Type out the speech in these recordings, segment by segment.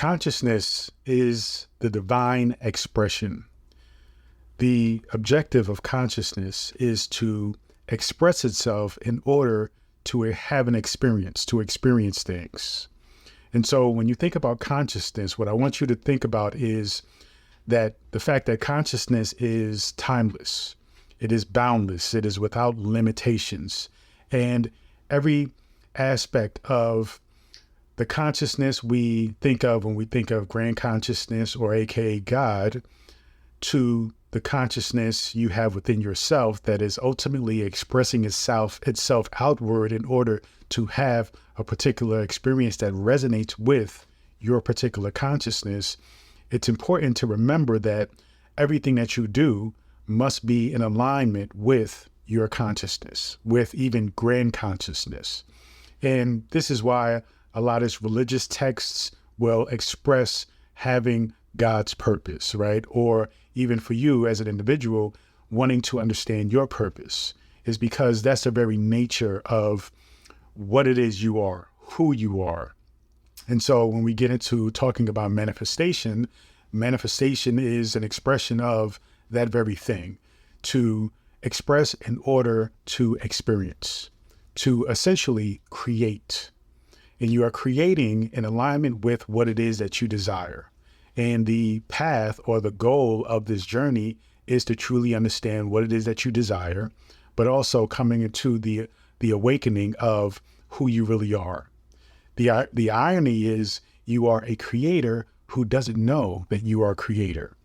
Consciousness is the divine expression. The objective of consciousness is to express itself in order to have an experience, to experience things. And so when you think about consciousness, what I want you to think about is that the fact that consciousness is timeless, it is boundless, it is without limitations. And every aspect of the consciousness we think of when we think of grand consciousness, or AKA God, to the consciousness you have within yourself that is ultimately expressing itself outward in order to have a particular experience that resonates with your particular consciousness. It's important to remember that everything that you do must be in alignment with your consciousness, with even grand consciousness. And this is why a lot of religious texts will express having God's purpose, right? Or even for you as an individual, wanting to understand your purpose, is because that's the very nature of what it is you are, who you are. And so when we get into talking about manifestation, manifestation is an expression of that very thing, to express in order to experience, to essentially create. And you are creating in alignment with what it is that you desire. And the path or the goal of this journey is to truly understand what it is that you desire, but also coming into the awakening of who you really are. The irony is you are a creator who doesn't know that you are a creator.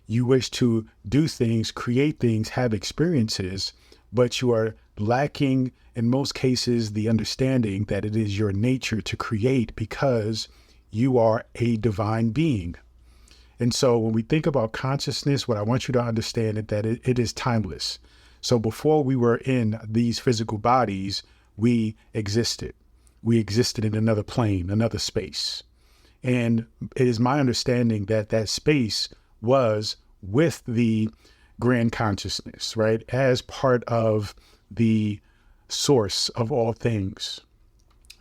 You wish to do things, create things, have experiences, but you are lacking, in most cases, the understanding that it is your nature to create because you are a divine being. And so when we think about consciousness, what I want you to understand is that it is timeless. So before we were in these physical bodies, we existed. We existed in another plane, another space. And it is my understanding that that space was with the grand consciousness, right? As part of the source of all things.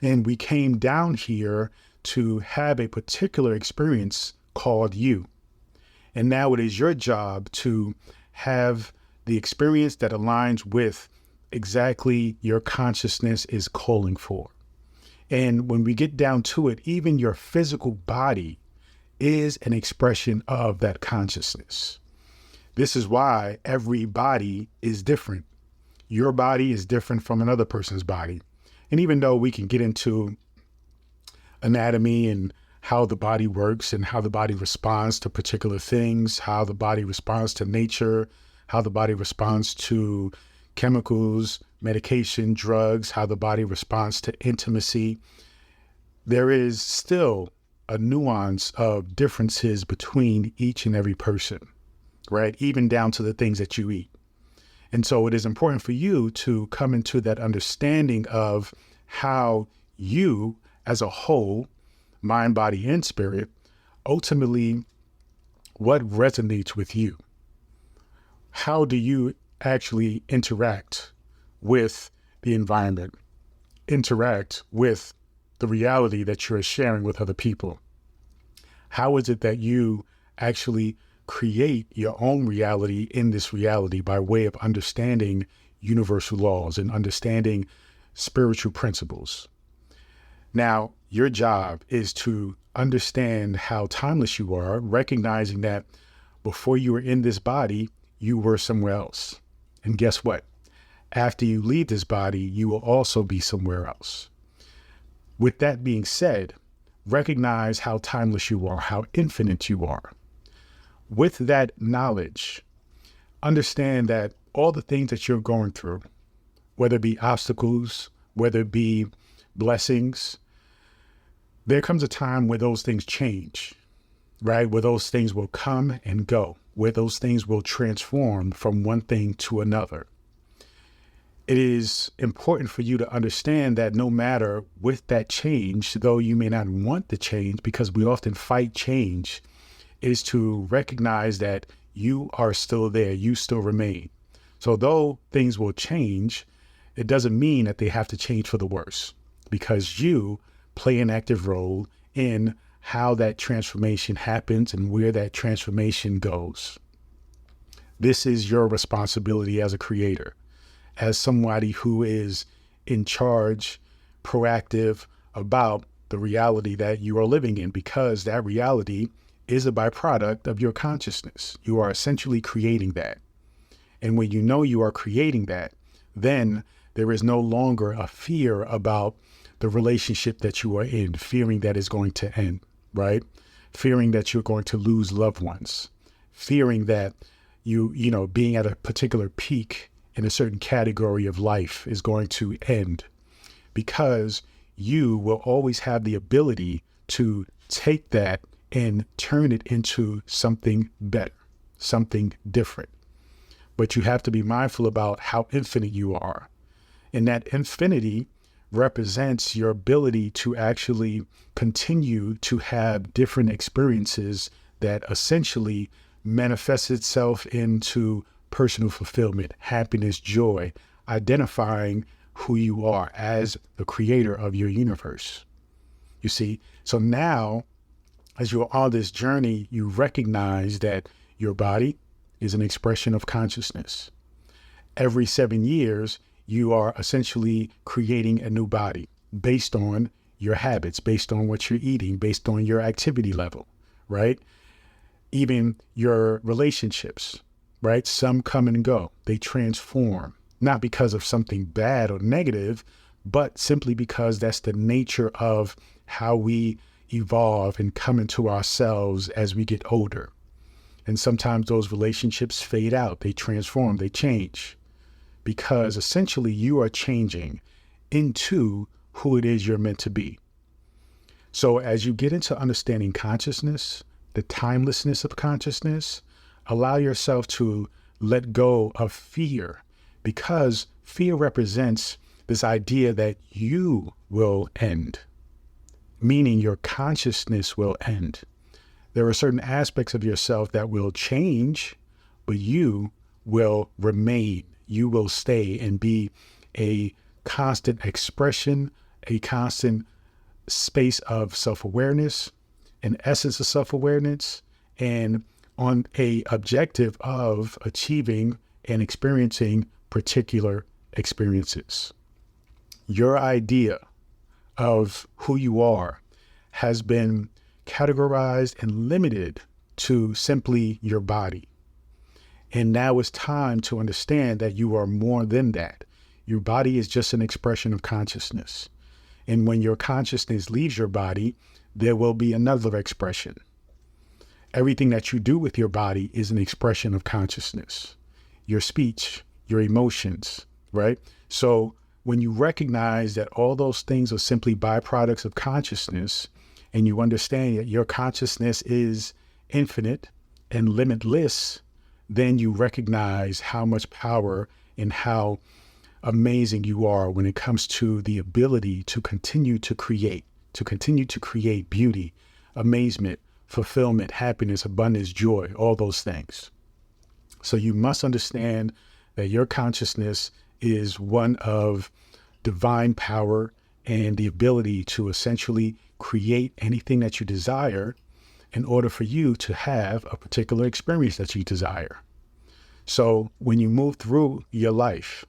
And we came down here to have a particular experience called you. And now it is your job to have the experience that aligns with exactly your consciousness is calling for. And when we get down to it, even your physical body is an expression of that consciousness. This is why every body is different. Your body is different from another person's body. And even though we can get into anatomy and how the body works and how the body responds to particular things, how the body responds to nature, how the body responds to chemicals, medication, drugs, how the body responds to intimacy, there is still a nuance of differences between each and every person, right? Even down to the things that you eat. And so it is important for you to come into that understanding of how you as a whole, mind, body, and spirit, ultimately, what resonates with you? How do you actually interact with the environment, interact with the reality that you're sharing with other people? How is it that you actually create your own reality in this reality by way of understanding universal laws and understanding spiritual principles? Now, your job is to understand how timeless you are, recognizing that before you were in this body, you were somewhere else. And guess what? After you leave this body, you will also be somewhere else. With that being said, recognize how timeless you are, how infinite you are. With that knowledge, understand that all the things that you're going through, whether it be obstacles, whether it be blessings, there comes a time where those things change, right? Where those things will come and go, where those things will transform from one thing to another. It is important for you to understand that no matter with that change, though you may not want the change because we often fight change, is to recognize that you are still there, you still remain. So though things will change, it doesn't mean that they have to change for the worse, because you play an active role in how that transformation happens and where that transformation goes. This is your responsibility as a creator, as somebody who is in charge, proactive about the reality that you are living in, because that reality is a byproduct of your consciousness. You are essentially creating that. And when you know you are creating that, then there is no longer a fear about the relationship that you are in, fearing that it's going to end, right? Fearing that you're going to lose loved ones, fearing that being at a particular peak in a certain category of life is going to end, because you will always have the ability to take that and turn it into something better, something different. But you have to be mindful about how infinite you are. And that infinity represents your ability to actually continue to have different experiences that essentially manifests itself into personal fulfillment, happiness, joy, identifying who you are as the creator of your universe. You see, so now as you're on this journey, you recognize that your body is an expression of consciousness. Every 7 years, you are essentially creating a new body based on your habits, based on what you're eating, based on your activity level, right? Even your relationships, right? Some come and go. They transform, not because of something bad or negative, but simply because that's the nature of how we evolve and come into ourselves as we get older. And sometimes those relationships fade out, they transform, they change, because essentially you are changing into who it is you're meant to be. So as you get into understanding consciousness, the timelessness of consciousness, allow yourself to let go of fear, because fear represents this idea that you will end, meaning your consciousness will end. There are certain aspects of yourself that will change, but you will remain. You will stay and be a constant expression, a constant space of self-awareness, an essence of self-awareness, and on a objective of achieving and experiencing particular experiences. Your idea of who you are has been categorized and limited to simply your body. And now it's time to understand that you are more than that. Your body is just an expression of consciousness. And when your consciousness leaves your body, there will be another expression. Everything that you do with your body is an expression of consciousness. Your speech, your emotions, right? So when you recognize that all those things are simply byproducts of consciousness, and you understand that your consciousness is infinite and limitless, then you recognize how much power and how amazing you are when it comes to the ability to continue to create beauty, amazement, fulfillment, happiness, abundance, joy, all those things. So you must understand that your consciousness is one of divine power and the ability to essentially create anything that you desire in order for you to have a particular experience that you desire. So when you move through your life,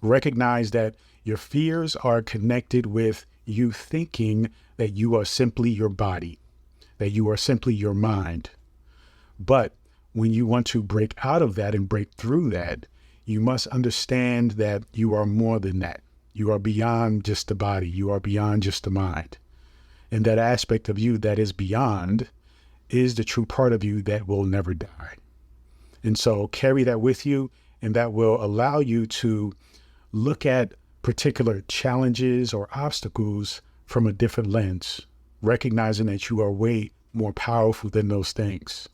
recognize that your fears are connected with you thinking that you are simply your body, that you are simply your mind. But when you want to break out of that and break through that, you must understand that you are more than that. You are beyond just the body. You are beyond just the mind. And that aspect of you that is beyond is the true part of you that will never die. And so carry that with you, and that will allow you to look at particular challenges or obstacles from a different lens, recognizing that you are way more powerful than those things,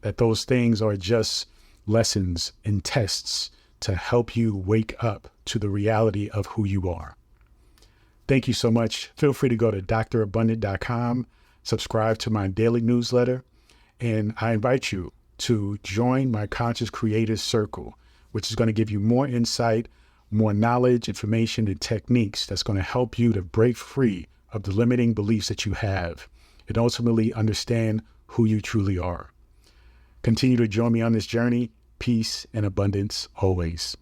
that those things are just lessons and tests to help you wake up to the reality of who you are. Thank you so much. Feel free to go to drabundant.com, subscribe to my daily newsletter, and I invite you to join my Conscious Creators Circle, which is going to give you more insight, more knowledge, information, and techniques that's going to help you to break free of the limiting beliefs that you have and ultimately understand who you truly are. Continue to join me on this journey. Peace and abundance always.